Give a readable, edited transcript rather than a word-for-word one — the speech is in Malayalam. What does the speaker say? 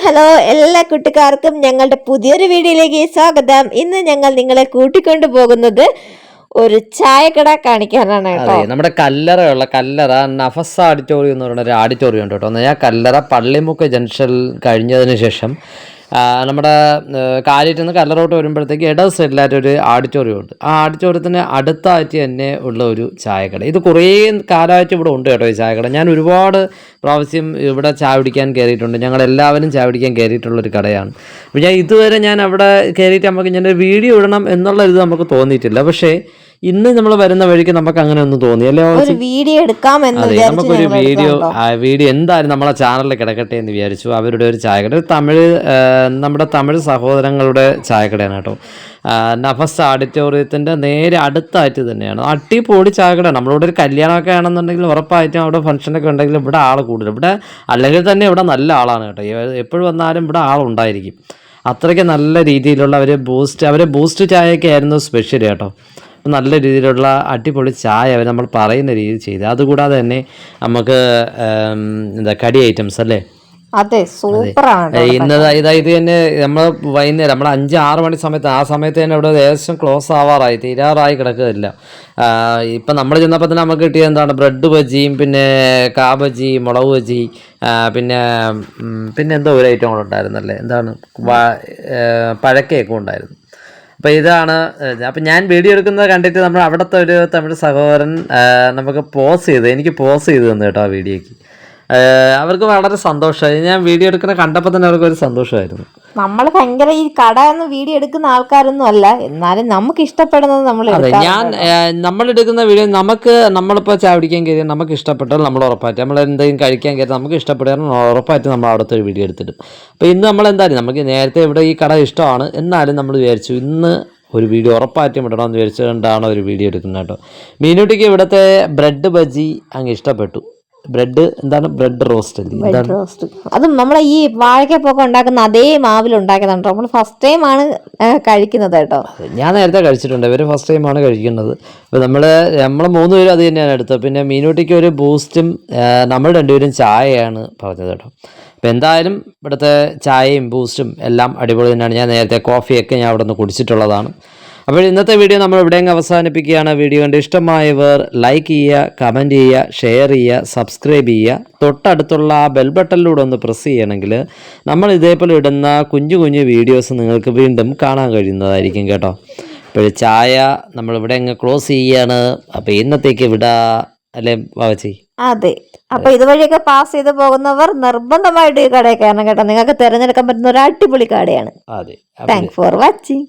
ഹലോ എല്ലാ കൂട്ടുകാർക്കും ഞങ്ങളുടെ പുതിയൊരു വീഡിയോയിലേക്ക് സ്വാഗതം. ഇന്ന് ഞങ്ങൾ നിങ്ങളെ കൂട്ടിക്കൊണ്ടു പോകുന്നത് ഒരു ചായക്കട കാണിക്കാനാണ് കേട്ടോ. നമ്മുടെ കല്ലറ നഫസ ഓഡിറ്റോറിയം എന്ന് പറയുന്ന ഒരു ഓഡിറ്റോറിയം ഉണ്ട് കേട്ടോ. ഞാൻ കല്ലറ പള്ളിമുക്ക് ജംഗ്ഷൻ കഴിഞ്ഞതിന് ശേഷം നമ്മുടെ കാലിയിൽ നിന്ന് കല്ലറോട്ട് വരുമ്പോഴത്തേക്ക് ഇടത് സൈഡിലായിട്ടൊരു ഓഡിറ്റോറിയം ഉണ്ട്. ആ ഓഡിറ്റോറിയത്തിന് അടുത്തായിട്ട് തന്നെ ഉള്ള ഒരു ചായക്കട. ഇത് കുറേ കാലമായിട്ട് ഇവിടെ ഉണ്ട് കേട്ടോ ഈ ചായക്കട. ഞാൻ ഒരുപാട് പ്രാവശ്യം ഇവിടെ ചായ കുടിക്കാൻ കയറിയിട്ടുണ്ട്. ഞങ്ങളെല്ലാവരും ചായ കുടിക്കാൻ കയറിയിട്ടുള്ളൊരു കടയാണ്. അപ്പോൾ ഞാൻ ഇതുവരെ അവിടെ കയറിയിട്ട് നമുക്ക് ഞാനൊരു വീഡിയോ ഇടണം എന്നുള്ള ഇത് നമുക്ക് തോന്നിയിട്ടില്ല. പക്ഷേ ഇന്ന് നമ്മൾ വരുന്ന വഴിക്ക് നമുക്ക് അങ്ങനെ ഒന്ന് തോന്നി അല്ലേ, വീഡിയോ എടുക്കാം. അതെ, നമുക്കൊരു വീഡിയോ എന്തായാലും നമ്മളെ ചാനലിൽ കിടക്കട്ടെ എന്ന് വിചാരിച്ചു. അവരുടെ ഒരു ചായക്കട, നമ്മുടെ തമിഴ് സഹോദരങ്ങളുടെ ചായക്കടയാണ് കേട്ടോ. നഫസ് ഓഡിറ്റോറിയത്തിൻ്റെ നേരെ അടുത്തായിട്ട് തന്നെയാണ്. അടിപൊളി ചായക്കടയാണ്. നമ്മളിവിടെ ഒരു കല്യാണമൊക്കെ ആണെന്നുണ്ടെങ്കിൽ ഉറപ്പായിട്ടും അവിടെ ഫംഗ്ഷനൊക്കെ ഉണ്ടെങ്കിൽ ഇവിടെ ആൾ കൂടുതൽ. ഇവിടെ അല്ലെങ്കിൽ തന്നെ ഇവിടെ നല്ല ആളാണ് കേട്ടോ. എപ്പോഴും വന്നാലും ഇവിടെ ആളുണ്ടായിരിക്കും. അത്രയ്ക്ക് നല്ല രീതിയിലുള്ള അവർ ബൂസ്റ്റ് ചായയൊക്കെ ആയിരുന്നു സ്പെഷ്യൽ കേട്ടോ. നല്ല രീതിയിലുള്ള അടിപൊളി ചായ അവർ നമ്മൾ പറയുന്ന രീതിയിൽ ചെയ്ത്. അതുകൂടാതെ തന്നെ നമുക്ക് കടി ഐറ്റംസ് അല്ലേ, അതെ, സൂപ്പറാണ്. ഇത് തന്നെ നമ്മൾ വൈകുന്നേരം നമ്മൾ 5-6 മണി സമയത്ത് ആ സമയത്ത് തന്നെ ഇവിടെ ഏകദേശം ക്ലോസ് ആവാറായി, തീരാറായി കിടക്കുകയില്ല. ഇപ്പം നമ്മൾ ചെന്നപ്പോൾ തന്നെ നമുക്ക് കിട്ടിയത് എന്താണ്, ബ്രെഡ് ബജിയും പിന്നെ കാബജി, മുളക് ബജി, പിന്നെ എന്തോ ഒരു ഐറ്റം കൂടെ ഉണ്ടായിരുന്നല്ലേ, എന്താണ് പഴക്കയൊക്കെ ഉണ്ടായിരുന്നു. അപ്പോൾ ഇതാണ്. അപ്പം ഞാൻ വീഡിയോ എടുക്കുന്നത് കണ്ടിട്ട് നമ്മൾ അവിടുത്തെ ഒരു തമിഴ് സഹോദരൻ നമുക്ക് എനിക്ക് പോസ് ചെയ്ത് തന്നു കേട്ടോ ആ വീഡിയോയ്ക്ക്. അവർക്ക് വളരെ സന്തോഷമായി. ഞാൻ വീഡിയോ എടുക്കുന്ന കണ്ടപ്പോൾ തന്നെ അവർക്ക് ഒരു സന്തോഷമായിരുന്നു. നമ്മൾ ഭയങ്കര ഈ കട എന്ന് വീഡിയോ എടുക്കുന്ന ആൾക്കാരൊന്നും അല്ല, എന്നാലും നമുക്ക് ഇഷ്ടപ്പെടുന്നത് നമ്മൾ എടുക്കുന്ന വീഡിയോ നമ്മളിപ്പോൾ ചായ കുടിക്കാൻ കയറിയാൽ നമുക്ക് ഇഷ്ടപ്പെട്ടാൽ നമ്മൾ ഉറപ്പായിട്ട് നമ്മൾ എന്തെങ്കിലും കഴിക്കാൻ കയറി നമുക്ക് ഇഷ്ടപ്പെട്ടാൽ ഉറപ്പായിട്ട് നമ്മൾ അവിടുത്തെ ഒരു വീഡിയോ എടുത്തിടും. അപ്പോൾ ഇന്ന് നമ്മൾ എന്തായാലും നമുക്ക് നേരത്തെ ഇവിടെ ഈ കട ഇഷ്ടമാണ്, എന്നാലും നമ്മൾ വിചാരിച്ചു ഇന്ന് ഒരു വീഡിയോ ഉറപ്പായിട്ടും ഇടണമെന്ന് വിചാരിച്ചുകൊണ്ടാണ് ഒരു വീഡിയോ എടുക്കുന്നത് കേട്ടോ. മീനുട്ടിക്ക് ഇവിടുത്തെ ബ്രെഡ് ബജി അങ്ങ് ഇഷ്ടപ്പെട്ടു. ബ്രെഡ് റോസ്റ്റ് അതും നമ്മളെ ഈ വാഴക്കപ്പൊക്കെ ഉണ്ടാക്കുന്ന അതേ മാവിൽ ഉണ്ടാക്കിയതാണ്. നമ്മൾ ഫസ്റ്റ് ടൈം ആണ് കഴിക്കുന്നത് കേട്ടോ. ഞാൻ നേരത്തെ കഴിച്ചിട്ടുണ്ട്, ഇവര് ഫസ്റ്റ് ടൈം ആണ് കഴിക്കുന്നത്. അപ്പോൾ നമ്മൾ 3 പേരും അത് തന്നെയാണ് എടുത്തത്. പിന്നെ മീനൂട്ടിക്ക് ഒരു ബൂസ്റ്റും നമ്മൾ 2 പേരും ചായയാണ് പറഞ്ഞത് കേട്ടോ. അപ്പോൾ എന്തായാലും ഇവിടുത്തെ ചായയും ബൂസ്റ്റും എല്ലാം അടിപൊളി തന്നെയാണ്. ഞാൻ നേരത്തെ കോഫിയൊക്കെ ഞാൻ അവിടെ നിന്ന് കുടിച്ചിട്ടുള്ളതാണ്. അപ്പോൾ ഇന്നത്തെ വീഡിയോ നമ്മൾ ഇവിടെയെങ്കിലും അവസാനിപ്പിക്കുകയാണ്. വീഡിയോ കണ്ട് ഇഷ്ടമായവർ ലൈക്ക് ചെയ്യുക, കമൻറ്റ് ചെയ്യുക, ഷെയർ ചെയ്യുക, സബ്സ്ക്രൈബ് ചെയ്യുക. തൊട്ടടുത്തുള്ള ആ ബെൽ ബട്ടണിലൂടെ ഒന്ന് പ്രസ് ചെയ്യണമെങ്കിൽ നമ്മൾ ഇതേപോലെ ഇടുന്ന കുഞ്ഞു വീഡിയോസ് നിങ്ങൾക്ക് വീണ്ടും കാണാൻ കഴിയുന്നതായിരിക്കും കേട്ടോ. അപ്പോൾ ചായ നമ്മളിവിടെ അങ്ങ് ക്ലോസ് ചെയ്യുകയാണ്. അപ്പോൾ ഇന്നത്തേക്ക് വിടാ അല്ലേ ബാവച്ചി? അതെ. അപ്പോൾ ഇതുവഴിയൊക്കെ പാസ് ചെയ്ത് പോകുന്നവർ നിർബന്ധമായിട്ട് ഈ കടയിൽ കയറണം കേട്ടോ. നിങ്ങൾക്ക് തിരഞ്ഞെടുക്കാൻ പറ്റുന്ന ഒരു അടിപൊളി കടയാണ്. അതെ. Thanks for watching.